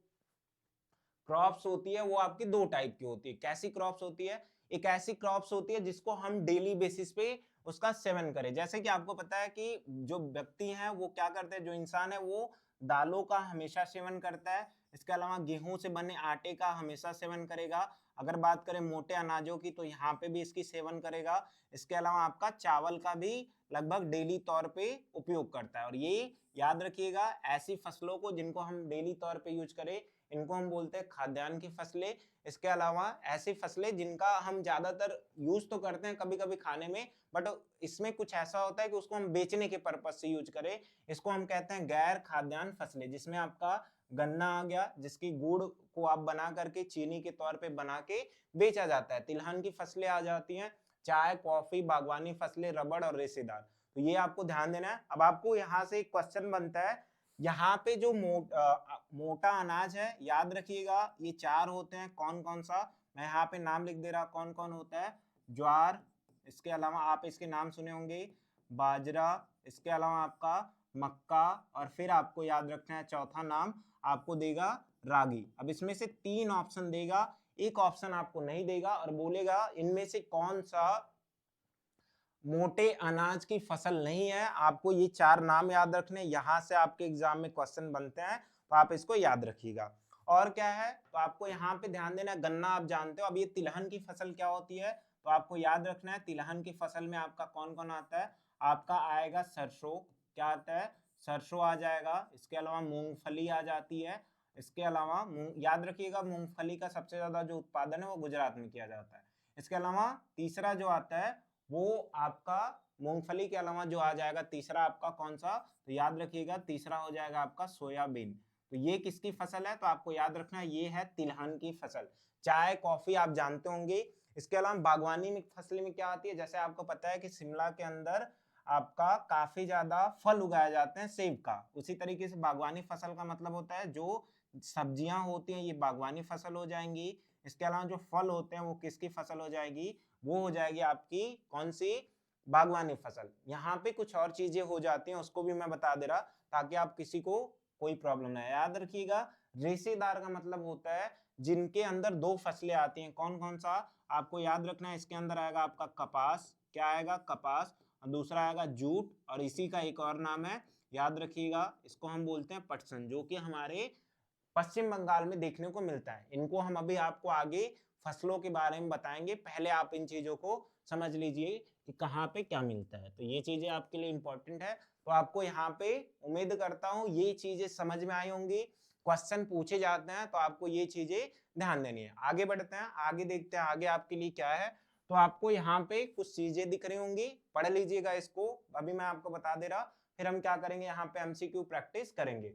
Speaker 1: क्रॉप्स होती है, वो आपकी दो टाइप की होती है। कैसी क्रॉप्स होती है? एक ऐसी क्रॉप्स होती है जिसको हम डेली बेसिस पे उसका सेवन करें। जैसे कि आपको पता है कि जो व्यक्ति हैं वो क्या करते हैं, जो इंसान है वो दालों का हमेशा सेवन करता है। इसके अलावा गेहूं से बने आटे का हमेशा सेवन करेगा। अगर बात करें मोटे अनाजों की तो यहाँ पे भी इसकी सेवन करेगा। इसके अलावा आपका चावल का भी लगभग डेली तौर पे उपयोग करता है। और ये याद रखिएगा, ऐसी फसलों को जिनको हम डेली तौर पे यूज करें इनको हम बोलते हैं खाद्यान्न की फसलें। इसके अलावा ऐसी फसलें जिनका हम ज्यादातर यूज तो करते हैं कभी कभी खाने में, बट इसमें कुछ ऐसा होता है कि उसको हम बेचने के पर्पज से यूज करें, इसको हम कहते हैं गैर खाद्यान्न फसलें। जिसमें आपका गन्ना आ गया, जिसकी गुड़ को आप बना करके चीनी के तौर पे बना के बेचा जाता है। तिलहन की फसलें आ जाती हैं, चाय, कॉफी, बागवानी फसलें, रबड़ और रेशेदार। तो ये आपको ध्यान देना है। अब आपको यहाँ से एक क्वेश्चन बनता है, यहाँ पे जो मोटा अनाज है, याद रखिएगा ये चार होते हैं। कौन कौन सा, मैं यहाँ पे नाम लिख दे रहा कौन कौन होता है। ज्वार, इसके अलावा आप इसके नाम सुने होंगे, बाजरा, इसके अलावा आपका मक्का, और फिर आपको याद रखना है चौथा नाम आपको देगा रागी। अब इसमें से तीन ऑप्शन देगा, एक ऑप्शन आपको नहीं देगा और बोलेगा इनमें से कौन सा मोटे अनाज की फसल नहीं है। आपको ये चार नाम याद रखने, यहां से आपके एग्जाम में क्वेश्चन बनते हैं, तो आप इसको याद रखिएगा। और क्या है, तो आपको यहाँ पे ध्यान देना, गन्ना आप जानते हो। अब ये तिलहन की फसल क्या होती है, तो आपको याद रखना है तिलहन की फसल में आपका कौन कौन आता है। आपका आएगा सरसों, क्या आता है, सरसों आ जाएगा। इसके अलावा मूंगफली आ जाती है। इसके अलावा याद रखिएगा मूंगफली का सबसे ज्यादा जो उत्पादन है वो गुजरात में किया जाता है। इसके अलावा तीसरा जो आता है वो आपका मूंगफली के अलावा जो आ जाएगा तीसरा आपका कौन सा, तो याद रखिएगा तीसरा हो जाएगा आपका सोयाबीन। तो ये किसकी फसल है, तो आपको याद रखना है ये है तिलहन की फसल। चाय, कॉफी आप जानते होंगे। इसके अलावा बागवानी में फसल में क्या आती है, जैसे आपको पता है कि शिमला के अंदर आपका काफी ज्यादा फल उगाए जाते हैं सेब का, उसी तरीके से बागवानी फसल का मतलब होता है जो सब्जियां होती हैं ये बागवानी फसल हो जाएंगी। इसके अलावा जो फल होते हैं वो किसकी फसल हो जाएगी, वो हो जाएगी आपकी कौन सी, बागवानी फसल। यहाँ पे कुछ और चीजें हो जाती हैं उसको भी मैं बता दे रहा, ताकि आप किसी को कोई प्रॉब्लम ना है। याद रखिएगा रेशेदार का मतलब होता है जिनके अंदर दो फसलें आती हैं। कौन कौन सा आपको याद रखना है, इसके अंदर आएगा आपका कपास, क्या आएगा कपास, और दूसरा आएगा जूट, और इसी का एक और नाम है याद रखिएगा, इसको हम बोलते हैं पटसन, जो कि हमारे पश्चिम बंगाल में देखने को मिलता है। इनको हम अभी आपको आगे फसलों के बारे में बताएंगे, पहले आप इन चीजों को समझ लीजिए कि कहाँ पे क्या मिलता है। तो ये चीजें आपके लिए इंपॉर्टेंट है। तो आपको यहाँ पे उम्मीद करता हूँ ये चीजें समझ में आई होंगी। क्वेश्चन पूछे जाते हैं तो आपको ये चीजें ध्यान देनी है। आगे बढ़ते हैं, आगे देखते हैं आगे आपके लिए क्या है। तो आपको यहाँ पे कुछ चीजें दिख रही होंगी, पढ़ लीजिएगा इसको, अभी मैं आपको बता दे रहा, फिर हम क्या करेंगे यहाँ पे एमसीक्यू प्रैक्टिस करेंगे।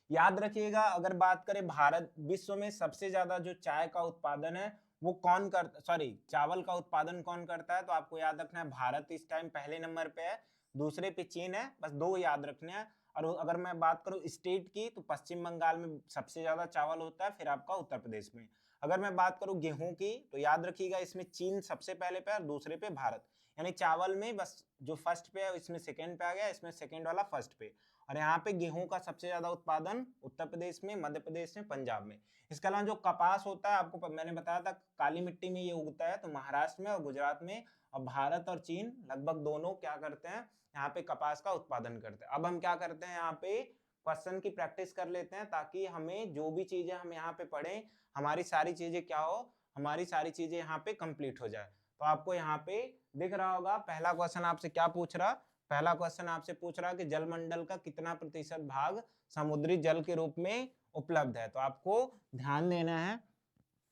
Speaker 1: याद रखिएगा अगर बात करें भारत, विश्व में सबसे ज्यादा जो चाय का उत्पादन है वो कौन करता, सॉरी चावल का उत्पादन कौन करता है, तो आपको याद रखना है भारत इस टाइम पहले नंबर पे है, दूसरे पे चीन है, बस दो याद रखने हैं। और अगर मैं बात करूं स्टेट की तो पश्चिम बंगाल में सबसे ज्यादा चावल होता है, फिर आपका उत्तर प्रदेश में। अगर मैं बात करूं गेहूं की तो याद रखिएगा इसमें चीन सबसे पहले पे और दूसरे पे भारत। यानी चावल में बस जो फर्स्ट पे है इसमें सेकंड पे आ गया, इसमें सेकंड वाला फर्स्ट पे। और यहाँ पे गेहूं का सबसे ज्यादा उत्पादन उत्तर प्रदेश में, मध्य प्रदेश में, पंजाब में। इसके अलावा जो कपास होता है आपको मैंने बताया था काली मिट्टी में ये उगता है, तो महाराष्ट्र में और गुजरात में। और भारत और चीन लगभग दोनों क्या करते हैं, यहाँ पे कपास का उत्पादन करते हैं। अब हम क्या करते हैं, यहाँ पे क्वेश्चन की प्रैक्टिस कर लेते हैं, ताकि हमें जो भी चीजें हम यहाँ पे पढ़ें हमारी सारी चीजें क्या हो, हमारी सारी चीजें यहाँ पे कंप्लीट हो जाए। तो आपको यहाँ पे दिख रहा होगा पहला क्वेश्चन आपसे क्या पूछ रहा, पहला क्वेश्चन आपसे पूछ रहा कि जलमंडल का कितना प्रतिशत भाग समुद्री जल के रूप में उपलब्ध है। तो आपको ध्यान देना है,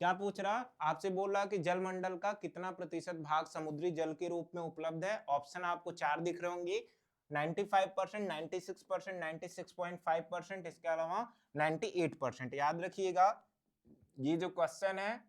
Speaker 1: क्या पूछ रहा, आपसे बोल रहा कि जलमंडल का कितना प्रतिशत भाग समुद्री जल के रूप में उपलब्ध है। ऑप्शन आपको चार दिख रहे होंगे, 95%, 96%, 96.5%, इसके अलावा 98%। याद रखिएगा ये जो क्वेश्चन है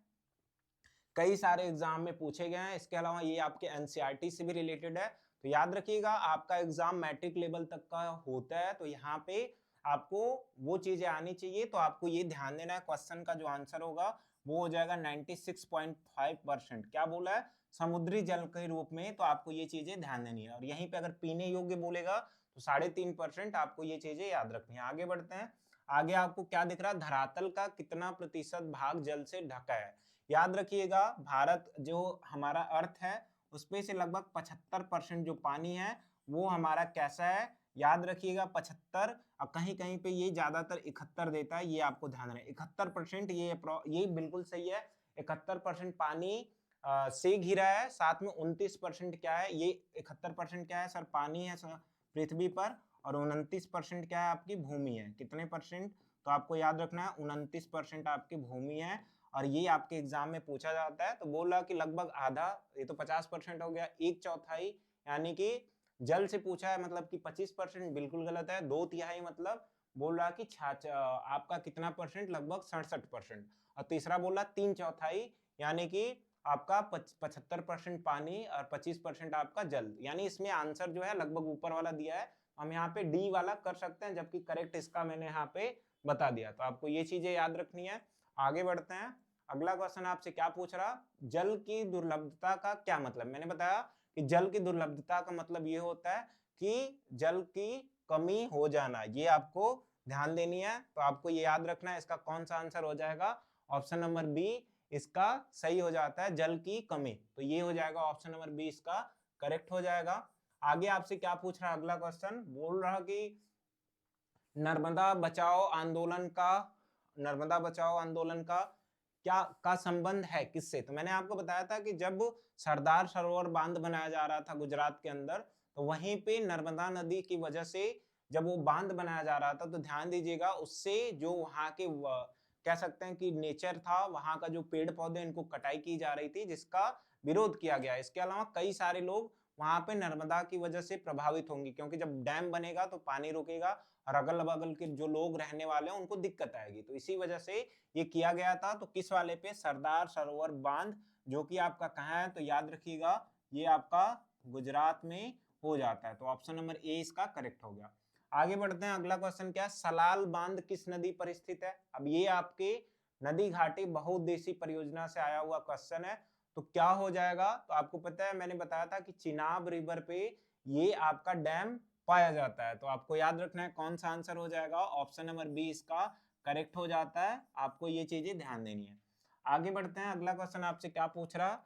Speaker 1: कई सारे एग्जाम में पूछे गए हैं। इसके अलावा ये आपके एनसीईआरटी से भी रिलेटेड है, तो याद रखिएगा आपका एग्जाम मैट्रिक लेवल तक का होता है, तो यहाँ पे आपको वो चीजें आनी चाहिए। तो आपको ये ध्यान देना है, क्वेश्चन का जो आंसर होगा वो हो जाएगा 96.5%। क्या बोला है? समुद्री जल के रूप में। तो आपको ये चीजें ध्यान देनी है। और यहीं पे अगर पीने योग्य बोलेगा तो 3.5% आपको ये चीजें याद रखनी है। आगे बढ़ते हैं। आगे आपको क्या दिख रहा है? धरातल का कितना प्रतिशत भाग जल से ढका है? याद रखिएगा भारत जो हमारा अर्थ है उसमें से लगभग 75% जो पानी है वो हमारा कैसा है? याद रखिएगा 75, और कहीं कहीं पे ये ज्यादातर 71 देता है, ये आपको ध्यान रहे। 71% ये बिल्कुल सही है। 71% पानी से घिरा है, साथ में 29% क्या है? ये 71% क्या है सर? पानी है पृथ्वी पर, और 29% क्या है? आपकी भूमि है। कितने परसेंट? तो आपको याद रखना है 29% आपकी भूमि है। और ये आपके एग्जाम में पूछा जाता है। तो बोल रहा कि लगभग आधा, ये तो 50% हो गया, 1/4 यानी कि जल से पूछा है, मतलब कि 25% बिल्कुल गलत है। 2/3 मतलब बोल रहा कि आपका कितना परसेंट? लगभग 67%। और तीसरा बोला 3/4 यानी कि आपका 75% पानी और 25% आपका जल। यानी इसमें आंसर जो है लगभग ऊपर वाला दिया है, हम यहाँ पे डी वाला कर सकते हैं, जबकि करेक्ट इसका मैंने यहाँ पे बता दिया। तो आपको ये चीजें याद रखनी है। आगे बढ़ते हैं। अगला क्वेश्चन आपसे क्या पूछ रहा? जल की दुर्लभता का क्या मतलब? मैंने बताया कि जल की दुर्लभता का मतलब ये होता है कि जल की कमी हो जाना। ये आपको ध्यान देनी है। तो आपको ये याद रखना है। इसका कौन सा आंसर हो जाएगा? ऑप्शन नंबर बी इसका सही हो जाता है, जल की कमी। तो ये हो जाएगा ऑप्शन नंबर बी इसका करेक्ट हो जाएगा। आगे आपसे क्या पूछ रहा है? अगला क्वेश्चन बोल रहा कि नर्मदा बचाओ आंदोलन का संबंध है किससे? तो मैंने आपको बताया था कि जब सरदार सरोवर बांध बनाया जा रहा था गुजरात के अंदर, तो वहीं पे नर्मदा नदी की वजह से जब वो बांध बनाया जा रहा था, तो ध्यान दीजिएगा उससे जो वहां के कह सकते हैं कि नेचर था, वहां का जो पेड़ पौधे इनको कटाई की जा रही थी, जिसका विरोध किया गया। इसके अलावा कई सारे लोग वहां पे नर्मदा की वजह से प्रभावित होंगे, क्योंकि जब डैम बनेगा तो पानी रुकेगा और अगल बगल के जो लोग रहने वाले हैं उनको दिक्कत आएगी। तो इसी वजह से ये किया गया था। तो किस वाले पे? सरदार सरोवर बांध, जो कि आपका कहाँ है? तो याद रखिएगा ये आपका गुजरात में हो जाता है। तो ऑप्शन नंबर ए इसका करेक्ट हो गया। आगे बढ़ते हैं। अगला क्वेश्चन क्या है? सलाल बांध किस नदी पर स्थित है? अब ये आपके नदी घाटी बहुउद्देशीय परियोजना से आया हुआ क्वेश्चन है। तो क्या हो जाएगा? तो आपको पता है मैंने बताया था कि चिनाब रिवर पे ये आपका डैम पाया जाता है। तो आपको याद रखना है कौन सा आंसर हो जाएगा? ऑप्शन नंबर बी इसका करेक्ट हो जाता है। आपको ये चीजें ध्यान देनी है। आगे बढ़ते हैं। अगला क्वेश्चन आपसे क्या पूछ रहा?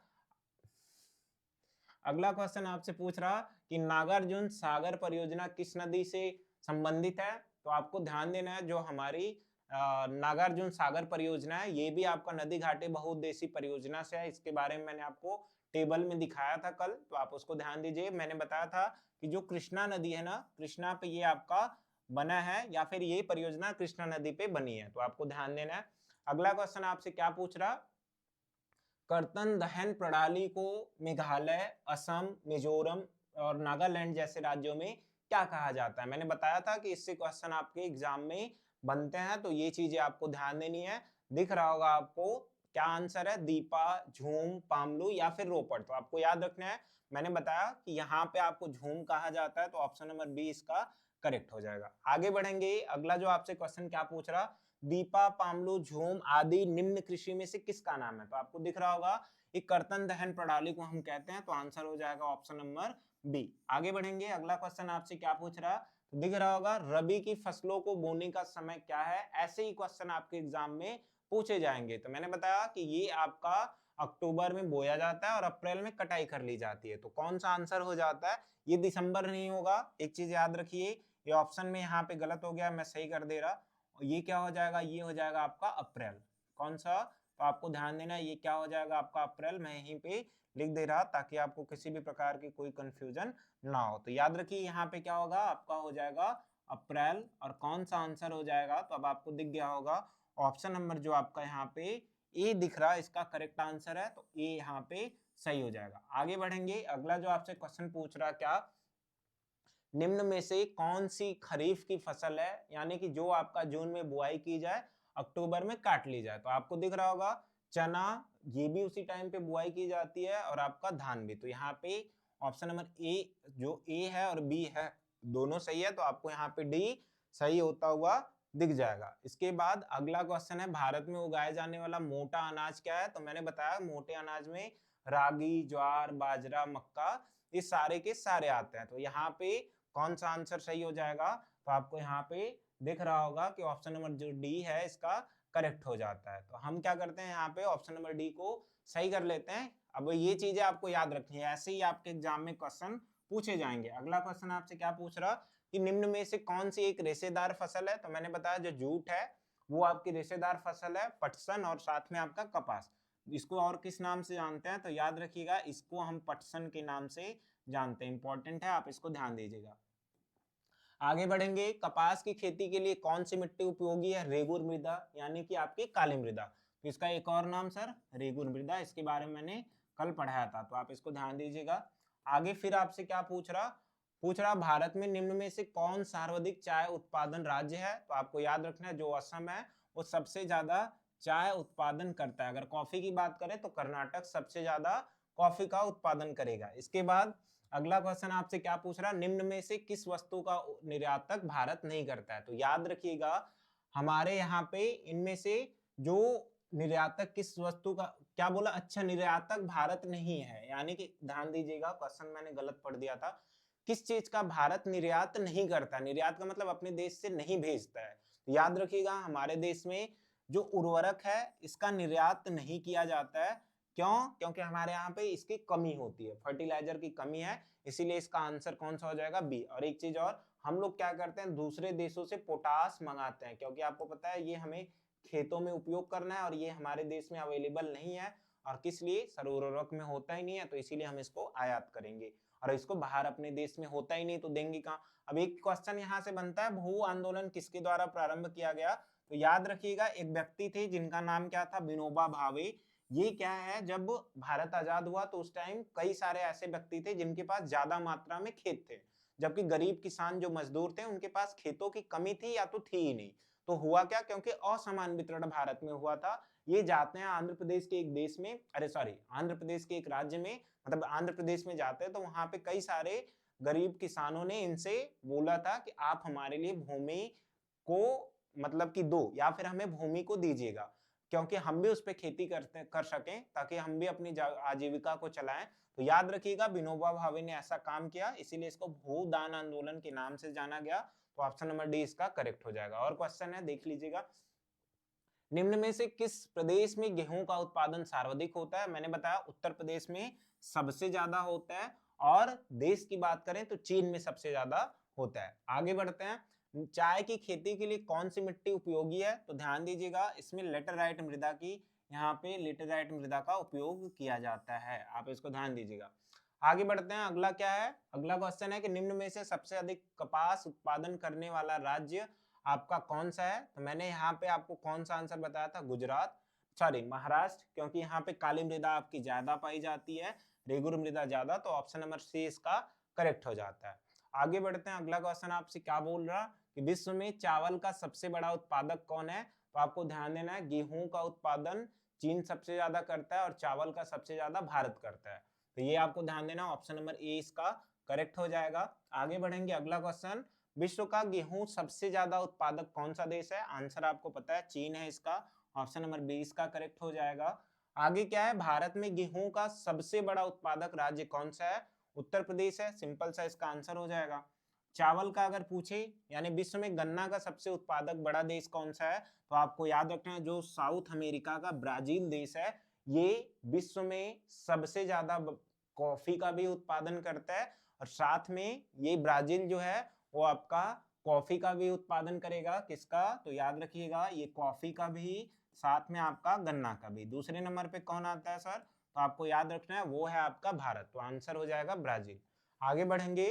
Speaker 1: अगला क्वेश्चन आपसे पूछ रहा कि नागार्जुन सागर परियोजना किस नदी से संबंधित है? तो आपको ध्यान देना है जो हमारी नागार्जुन सागर परियोजना है, ये भी आपका नदी घाटी बहुउद्देशीय परियोजना से है। इसके बारे में मैंने आपको टेबल में दिखाया था कल, तो आप उसको ध्यान दीजिए। मैंने बताया था कि जो कृष्णा नदी है ना, कृष्णा पे ये आपका बना है, या फिर ये परियोजना कृष्णा नदी पे बनी है। तो आपको ध्यान देना है। अगला क्वेश्चन आपसे क्या पूछ रहा? कर्तन दहन प्रणाली को मेघालय, असम, मिजोरम और नागालैंड जैसे राज्यों में क्या कहा जाता है? मैंने बताया था कि इससे क्वेश्चन आपके एग्जाम में बनते हैं। तो ये चीजें आपको ध्यान देनी है। दिख रहा होगा आपको क्या आंसर है? दीपा, झूम, पामलू या फिर रोपड़। तो आपको याद रखना है, मैंने बताया कि यहाँ पे आपको झूम कहा जाता है। तो ऑप्शन नंबर बी इसका करेक्ट हो जाएगा। आगे बढ़ेंगे। अगला जो आपसे क्वेश्चन क्या पूछ रहा? दीपा, पामलू, झूम आदि निम्न कृषि में से किसका नाम है? तो आपको दिख रहा होगा एक कर्तन दहन प्रणाली को हम कहते हैं। तो आंसर हो जाएगा ऑप्शन नंबर बी। आगे बढ़ेंगे। अगला क्वेश्चन आपसे क्या पूछ रहा? तो दिख रहा होगा रबी की फसलों को बोने का समय क्या है? ऐसे ही क्वेश्चन आपके एग्जाम में पूछे जाएंगे। तो मैंने बताया कि ये आपका अक्टूबर में बोया जाता है और अप्रैल में कटाई कर ली जाती है। तो कौन सा आंसर हो जाता है? ये दिसंबर नहीं होगा। एक चीज याद रखिए, ये ऑप्शन में यहाँ पे गलत हो गया, मैं सही कर दे रहा। ये क्या हो जाएगा? ये हो जाएगा आपका अप्रैल। कौन सा? तो आपको ध्यान देना है, ये क्या हो जाएगा आपका अप्रैल। मैं यहीं पे लिख दे रहा ताकि आपको किसी भी प्रकार की कोई कंफ्यूजन ना हो। तो याद रखिए यहाँ पे क्या होगा आपका? हो जाएगा अप्रैल। और कौन सा आंसर हो जाएगा? तो अब आपको दिख गया होगा ऑप्शन नंबर जो आपका यहाँ पे ए दिख रहा है, इसका करेक्ट आंसर है। तो ए यहाँ पे सही हो जाएगा। आगे बढ़ेंगे। अगला जो आपसे क्वेश्चन पूछ रहा क्या? निम्न में से कौन सी खरीफ की फसल है, यानी कि जो आपका जून में बुआई की जाए, अक्टूबर में काट ली जाए? तो आपको दिख रहा होगा चना, ये भी उसी टाइम पे बुआई की जाती है, और आपका धान भी। तो यहाँ पे ऑप्शन नंबर ए, जो ए है और बी है दोनों सही है, तो आपको यहाँ पे डी सही होता हुआ दिख जाएगा। इसके बाद अगला क्वेश्चन है, भारत में उगाए जाने वाला मोटा अनाज क्या है? तो मैंने बताया मोटे अनाज में रागी, ज्वार, बाजरा, मक्का, ये सारे के सारे आते हैं। तो यहाँ पे कौन सा आंसर सही हो जाएगा? तो आपको यहाँ पे दिख रहा होगा कि ऑप्शन नंबर जो डी है इसका करेक्ट हो जाता है। तो हम क्या करते हैं, यहाँ पे ऑप्शन नंबर डी को सही कर लेते हैं। अब ये चीजें आपको याद रखनी है, ऐसे ही आपके एग्जाम में क्वेश्चन पूछे जाएंगे। अगला क्वेश्चन आपसे क्या पूछ रहा कि निम्न में से कौन सी एक रेशेदार फसल है? तो मैंने बताया जो जूट है वो आपकी रेशेदार फसल है, पटसन और साथ में आपका कपास। इसको और किस नाम से जानते हैं? तो याद रखिएगा, इसको हम पटसन के नाम से जानते हैं। इंपॉर्टेंट है, आप इसको ध्यान दीजिएगा। आगे बढ़ेंगे, कपास की खेती के लिए कौन सी मिट्टी उपयोगी है? रेगुर मृदा, यानी कि आपकी काली मृदा। तो इसका एक और नाम सर रेगुर मृदा, इसके बारे में मैंने कल पढ़ाया था, तो आप इसको ध्यान दीजिएगा। आगे फिर आपसे क्या पूछ रहा भारत में निम्न में से कौन सर्वाधिक चाय उत्पादन राज्य है? तो आपको याद रखना है जो असम है वो सबसे ज्यादा चाय उत्पादन करता है। अगर कॉफी की बात करें तो कर्नाटक सबसे ज्यादा कॉफी का उत्पादन करेगा। इसके बाद अगला क्वेश्चन आपसे क्या पूछ रहा है, निम्न में से किस वस्तु का निर्यातक भारत नहीं करता है? तो याद रखिएगा, हमारे यहाँ पे इनमें से जो निर्यातक किस वस्तु का, क्या बोला? अच्छा, निर्यातक भारत नहीं है, यानी कि ध्यान दीजिएगा, क्वेश्चन मैंने गलत पढ़ दिया था। किस चीज का भारत निर्यात नहीं करता? निर्यात का मतलब अपने देश से नहीं भेजता है। तो याद रखिएगा, हमारे देश में जो उर्वरक है इसका निर्यात नहीं किया जाता है। क्यों? क्योंकि हमारे यहाँ पे इसकी कमी होती है, फर्टिलाइजर की कमी है, इसीलिए इसका आंसर कौन सा हो जाएगा? बी। और एक चीज और, हम लोग क्या करते हैं, दूसरे देशों से पोटास मंगाते हैं, क्योंकि आपको पता है ये हमें खेतों में उपयोग करना है और ये हमारे देश में अवेलेबल नहीं है, और किस लिए? सर उर्वरक में होता ही नहीं है, तो इसीलिए हम इसको आयात करेंगे, और इसको बाहर अपने देश में होता ही नहीं तो देंगे कहाँ? अब एक क्वेश्चन यहाँ से बनता है, भू आंदोलन किसके द्वारा प्रारंभ किया गया? तो याद रखिएगा, एक व्यक्ति थे जिनका नाम क्या था? विनोबा भावे। ये क्या है, जब भारत आजाद हुआ तो उस टाइम कई सारे ऐसे व्यक्ति थे जिनके पास ज्यादा मात्रा में खेत थे, जबकि गरीब किसान जो मजदूर थे उनके पास खेतों की कमी थी या तो थी ही नहीं। तो हुआ क्या, क्योंकि असमान वितरण भारत में हुआ था, ये जाते हैं आंध्र प्रदेश के एक देश में, अरे सॉरी, आंध्र प्रदेश के एक राज्य में, मतलब आंध्र प्रदेश में जाते हैं, तो वहां पे कई सारे गरीब किसानों ने इनसे बोला था कि आप हमारे लिए भूमि को मतलब कि दो, या फिर हमें भूमि को दीजिएगा, क्योंकि हम भी उस पर खेती कर सकें, ताकि हम भी अपनी आजीविका को चलाएं। तो याद रखिएगा, विनोबा भावे ने ऐसा काम किया, इसीलिए इसको भूदान आंदोलन के नाम से जाना गया। तो ऑप्शन नंबर डी इसका करेक्ट हो जाएगा। और क्वेश्चन है, देख लीजिएगा, निम्न में से किस प्रदेश में गेहूं का उत्पादन सर्वाधिक होता है? मैंने बताया उत्तर प्रदेश में सबसे ज्यादा होता है, और देश की बात करें तो चीन में सबसे ज्यादा होता है। आगे बढ़ते हैं, चाय की खेती के लिए कौन सी मिट्टी उपयोगी है? तो ध्यान दीजिएगा, इसमें लेटराइट मृदा की, यहाँ पे लेटराइट मृदा का उपयोग किया जाता है, आप इसको ध्यान दीजिएगा। आगे बढ़ते हैं, अगला क्या है? अगला क्वेश्चन है कि निम्न में से सबसे अधिक कपास उत्पादन करने वाला राज्य आपका कौन सा है? तो मैंने यहाँ पे आपको कौन सा आंसर बताया था? गुजरात, सॉरी महाराष्ट्र, क्योंकि यहाँ पे काली मृदा आपकी ज्यादा पाई जाती है, रेगुर मृदा ज्यादा, तो ऑप्शन नंबर सी इसका करेक्ट हो जाता है। आगे बढ़ते हैं, अगला क्वेश्चन आपसे क्या बोल रहा कि विश्व में चावल का सबसे बड़ा उत्पादक कौन है? तो आपको ध्यान देना है, गेहूं का उत्पादन चीन सबसे ज्यादा करता है और चावल का सबसे ज्यादा भारत करता है, तो ये आपको ध्यान देना, ऑप्शन नंबर ए इसका करेक्ट हो जाएगा। आगे बढ़ेंगे, अगला क्वेश्चन, विश्व का गेहूं सबसे ज्यादा उत्पादक कौन सा देश है? आंसर आपको पता है, चीन है इसका, ऑप्शन नंबर बी इसका करेक्ट हो जाएगा। आगे क्या है, भारत में गेहूं का सबसे बड़ा उत्पादक राज्य कौन सा है? उत्तर प्रदेश है, सिंपल सा इसका आंसर हो जाएगा। चावल का अगर पूछे, यानी विश्व में गन्ना का सबसे उत्पादक बड़ा देश कौन सा है? तो आपको याद रखना है, जो साउथ अमेरिका का ब्राजील देश है, ये विश्व में सबसे ज्यादा कॉफी का भी उत्पादन करता है, और साथ में ये ब्राजील जो है वो आपका कॉफी का भी उत्पादन करेगा। किसका? तो याद रखिएगा, ये कॉफी का भी, साथ में आपका गन्ना का भी। दूसरे नंबर पे कौन आता है सर? तो आपको याद रखना है, वो है आपका भारत, तो आंसर हो जाएगा ब्राजील। आगे बढ़ेंगे,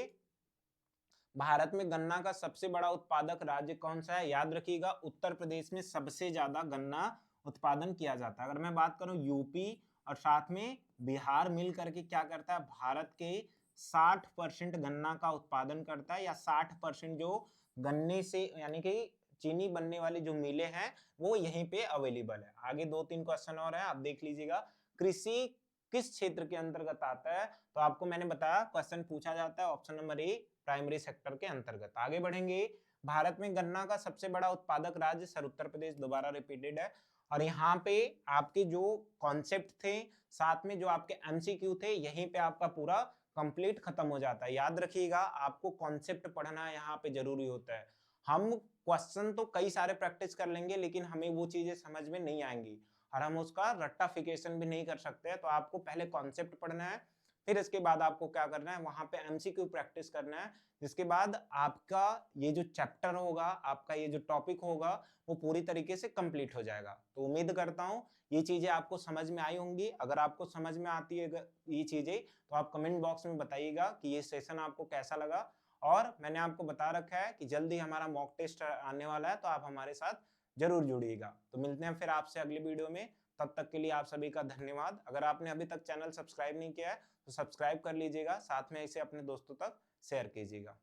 Speaker 1: भारत में गन्ना का सबसे बड़ा उत्पादक राज्य कौन सा है? याद रखिएगा, उत्तर प्रदेश में सबसे ज्यादा गन्ना उत्पादन किया जाता है। अगर मैं बात करूं यूपी और साथ में बिहार मिल करके क्या करता है, भारत के 60% गन्ना का उत्पादन करता है, या 60% जो गन्ने से, यानी कि चीनी बनने वाली जो मिलें हैं वो यहीं पे अवेलेबल है। आगे 2-3 क्वेश्चन और है, आप देख लीजिएगा। कृषि किस क्षेत्र के अंतर्गत आता है? तो आपको मैंने बताया क्वेश्चन पूछा जाता है option number A primary sector के अंतर्गत। आगे बढ़ेंगे, भारत में गन्ना का सबसे बड़ा उत्पादक राज्य सर उत्तर प्रदेश, दोबारा रिपीटेड है। और यहाँ पे आपके जो कॉन्सेप्ट थे, साथ में जो आपके एमसीक्यू थे, यहीं पे आपका पूरा कंप्लीट खत्म हो जाता है। याद रखिएगा, आपको कॉन्सेप्ट पढ़ना यहाँ पे जरूरी होता है। हम क्वेश्चन तो कई सारे प्रैक्टिस कर लेंगे, लेकिन हमें वो चीजें समझ में नहीं आएंगी और हम उसका रट्टाफिकेशन भी नहीं कर सकते हैं। तो आपको पहले कॉन्सेप्ट पढ़ना है, फिर इसके बाद आपको क्या करना है, वहां पे एमसीक्यू प्रैक्टिस करना है। जिसके बाद आपका ये जो चैप्टर होगा, आपका ये जो टॉपिक होगा, वो पूरी तरीके से कंप्लीट हो जाएगा। तो उम्मीद करता हूँ ये चीजें आपको समझ में आई होंगी। अगर आपको समझ में आती है ये चीजें, तो आप कमेंट बॉक्स में बताइएगा कि ये सेशन आपको कैसा लगा। और मैंने आपको बता रखा है कि जल्दी हमारा मॉक टेस्ट आने वाला है, तो आप हमारे साथ जरूर जुड़िएगा। तो मिलते हैं फिर आपसे अगली वीडियो में। तब तक के लिए आप सभी का धन्यवाद। अगर आपने अभी तक चैनल सब्सक्राइब नहीं किया है तो सब्सक्राइब कर लीजिएगा, साथ में इसे अपने दोस्तों तक शेयर कीजिएगा।